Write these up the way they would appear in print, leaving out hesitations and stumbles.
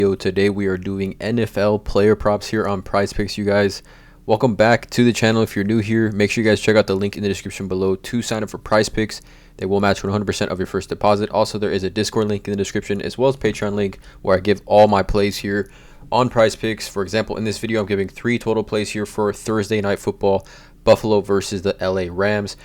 Today we are doing NFL player props here on PrizePicks. You guys, welcome back to the channel. If you're new here, make sure you guys check out the link in the description below to sign up for PrizePicks. They will match 100% of your first deposit. Also, there is a Discord link in the description as well as Patreon link where I give all my plays here on PrizePicks. For example, in this video, I'm giving 3 total plays here for Thursday Night Football, Buffalo versus the LA Rams.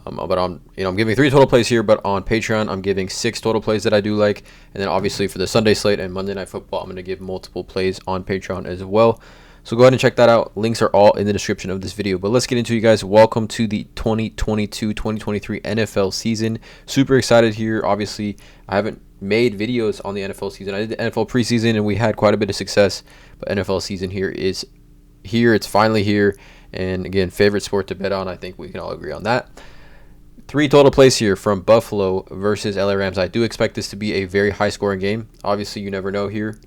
I'm giving 3 total plays here, but on Patreon I'm giving 6 total plays that I do like, and then obviously for the Sunday slate and Monday Night Football I'm going to give multiple plays on Patreon as well. So go ahead and check that out. Links are all in the description of this video. But let's get into it, you guys. Welcome to the 2022-2023 NFL season. Super excited here. Obviously, I haven't made videos on the NFL season. I did the NFL preseason and we had quite a bit of success, but NFL season here is here. It's finally here, and again, favorite sport to bet on. I think we can all agree on that. 3 total plays here from Buffalo versus LA Rams. I do expect this to be a very high scoring game. Obviously, you never know here.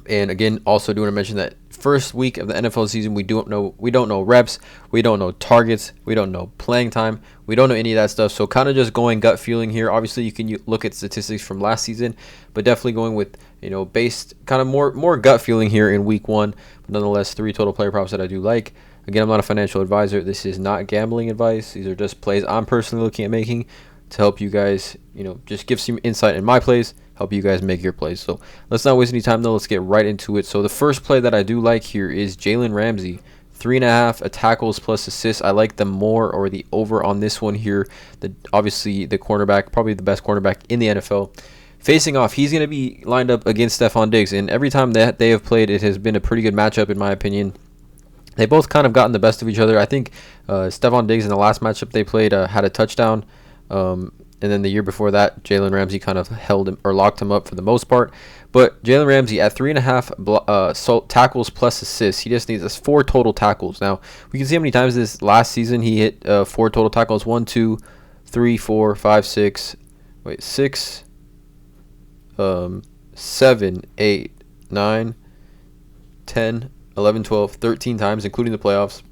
And again, also do want to mention that first week of the NFL season, we don't know reps, we don't know targets, we don't know playing time, we don't know any of that stuff. So kind of just going gut feeling here. Obviously, you can look at statistics from last season, but definitely going with based kind of more gut feeling here in week 1. But nonetheless, 3 total player props that I do like. Again, I'm not a financial advisor. This is not gambling advice. These are just plays I'm personally looking at making to help you guys, just give some insight in my plays, help you guys make your plays. So let's not waste any time though. Let's get right into it. So the first play that I do like here is Jalen Ramsey, 3.5 tackles plus assists. I like the more or the over on this one here. Obviously the cornerback, probably the best cornerback in the NFL. Facing off, he's going to be lined up against Stephon Diggs, and every time that they have played, it has been a pretty good matchup in my opinion. They both kind of gotten the best of each other. I think Stephon Diggs in the last matchup they played had a touchdown. And then the year before that, Jalen Ramsey kind of held him or locked him up for the most part. But Jalen Ramsey at 3.5 tackles plus assists. He just needs 4 total tackles. Now, we can see how many times this last season he hit 4 total tackles. 1, 2, 3, 4, 5, 6. 6, 7, 8, 9, 10, 11, 12, 13 times, including the playoffs.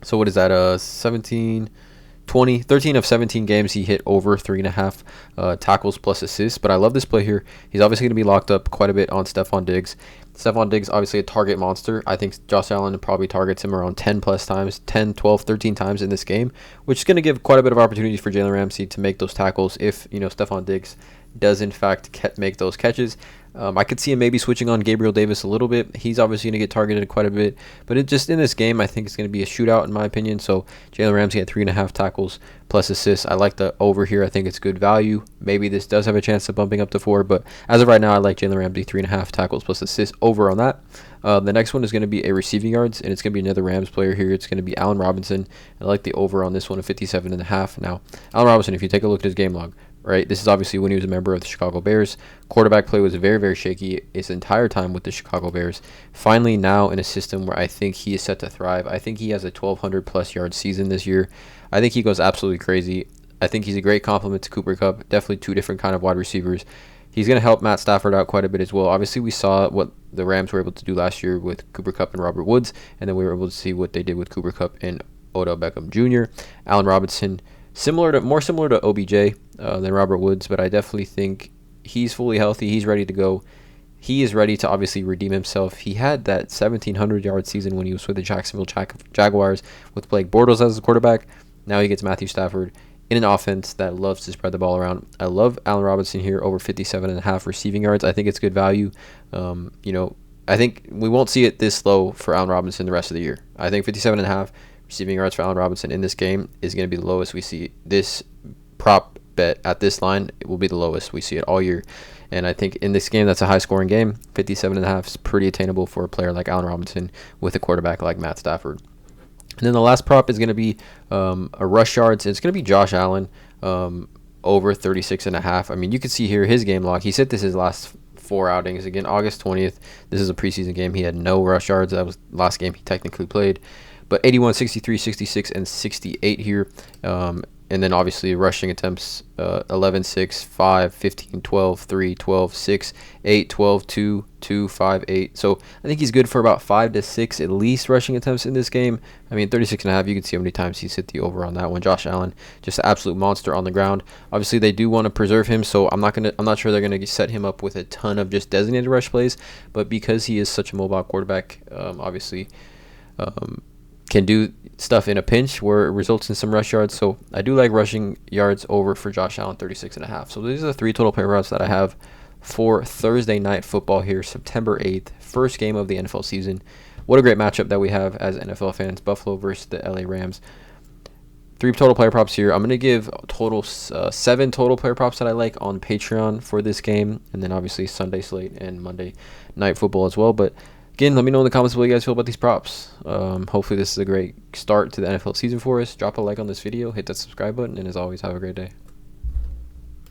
So what is that? 17, 20, 13 of 17 games he hit over 3.5 tackles plus assists. But I love this play here. He's obviously going to be locked up quite a bit on Stephon Diggs. Stephon Diggs, obviously a target monster. I think Josh Allen probably targets him around 10 plus times, 10, 12, 13 times in this game, which is going to give quite a bit of opportunities for Jalen Ramsey to make those tackles if, Stephon Diggs does in fact make those catches. I could see him maybe switching on Gabriel Davis a little bit. He's obviously going to get targeted quite a bit, but just in this game, I think it's going to be a shootout in my opinion. So Jalen Ramsey at 3.5 tackles plus assists. I like the over here. I think it's good value. Maybe this does have a chance of bumping up to 4, but as of right now, I like Jalen Ramsey 3.5 tackles plus assists over on that. The next one is going to be a receiving yards, and it's going to be another Rams player here. It's going to be Allen Robinson. I like the over on this one of 57.5. Now, Allen Robinson, if you take a look at his game log, right, this is obviously when he was a member of the Chicago Bears. Quarterback play was very, very shaky his entire time with the Chicago Bears. Finally, now in a system where I think he is set to thrive. I think he has a 1,200 plus yard season this year. I think he goes absolutely crazy. I think he's a great compliment to Cooper Kupp. Definitely 2 different kind of wide receivers. He's going to help Matt Stafford out quite a bit as well. Obviously, we saw what the Rams were able to do last year with Cooper Kupp and Robert Woods, and then we were able to see what they did with Cooper Kupp and Odell Beckham Jr. Allen Robinson, more similar to OBJ than Robert Woods, but I definitely think he's fully healthy. He's ready to go. He is ready to obviously redeem himself. He had that 1,700-yard season when he was with the Jacksonville Jaguars with Blake Bortles as the quarterback. Now he gets Matthew Stafford in an offense that loves to spread the ball around. I love Allen Robinson here over 57.5 receiving yards. I think it's good value. I think we won't see it this low for Allen Robinson the rest of the year. I think 57.5 receiving yards for Allen Robinson in this game is going to be the lowest we see. This prop bet at this line, it will be the lowest we see it all year. And I think in this game, that's a high-scoring game. 57.5 is pretty attainable for a player like Allen Robinson with a quarterback like Matt Stafford. And then the last prop is going to be a rush yards. It's going to be Josh Allen over 36.5. I mean, you can see here his game log. He said this his last 4 outings. Again, August 20th. This is a preseason game. He had no rush yards. That was the last game he technically played. But 81, 63, 66, and 68 here. And then obviously rushing attempts, 11, 6, 5, 15, 12, 3, 12, 6, 8, 12, 2, 2, 5, 8. So I think he's good for about 5 to 6 at least rushing attempts in this game. I mean, 36.5, you can see how many times he's hit the over on that one. Josh Allen, just an absolute monster on the ground. Obviously, they do want to preserve him, so I'm not sure they're gonna set him up with a ton of just designated rush plays. But because he is such a mobile quarterback, obviously. Can do stuff in a pinch where it results in some rush yards. So I do like rushing yards over for Josh Allen, 36.5. So these are the 3 total player props that I have for Thursday night football here, September 8th, first game of the NFL season. What a great matchup that we have as NFL fans, Buffalo versus the LA Rams. 3 total player props here. I'm going to give total 7 total player props that I like on Patreon for this game, and then obviously Sunday slate and Monday night football as well. But again, let me know in the comments what you guys feel about these props. Hopefully this is a great start to the NFL season for us. Drop a like on this video, hit that subscribe button, and as always, have a great day.